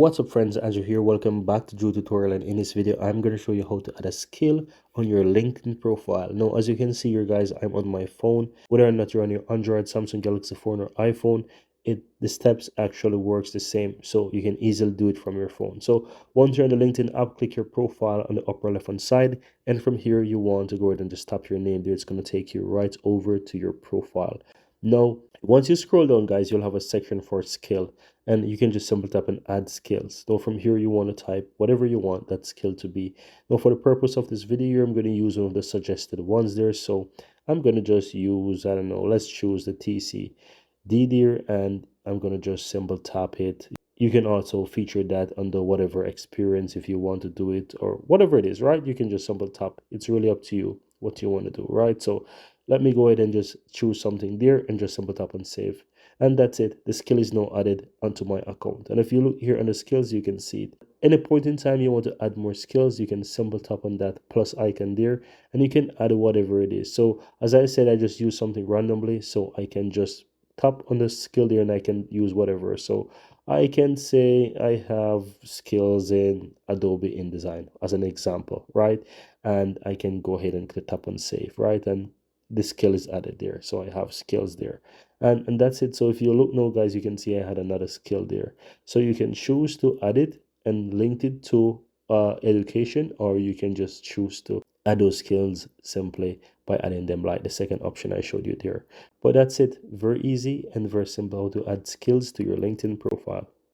What's up friends, Andrew here. Welcome back to Drew Tutorial, and in this video I'm going to show you how to add a skill on your LinkedIn profile. Now as you can see here guys, I'm on my phone. Whether or not you're on your Android, Samsung Galaxy phone or iPhone, the steps actually works the same, so you can easily do it from your phone. So once you're on the LinkedIn app, click your profile on the upper left hand side, and from here you want to go ahead and just tap your name there. It's going to take you right over to your profile. Now once you scroll down guys, you'll have a section for skill, and you can just simply tap and add skills. Now from here you want to type whatever you want that skill to be. Now for the purpose of this video, I'm going to use one of the suggested ones there, so I'm going to just use, I don't know, let's choose the TCD there, and I'm going to just simple tap it. You can also feature that under whatever experience if you want to do it, or whatever it is, right? You can just simple tap. It's really up to you what you want to do, right? So let me go ahead and just choose something there and just simple tap and save. And that's it. The skill is now added onto my account. And if you look here under skills, you can see it. Any point in time you want to add more skills, you can simple tap on that plus icon there, and you can add whatever it is. So as I said, I just use something randomly, so I can just tap on the skill there and I can use whatever. So I can say I have skills in Adobe InDesign as an example, right? And I can go ahead and click tap on save, right? And the skill is added there, so I have skills there, and that's it. So if you look now guys, you can see I had another skill there, so you can choose to add it and link it to education, or you can just choose to add those skills simply by adding them like the second option I showed you there. But that's it, very easy and very simple to add skills to your LinkedIn profile.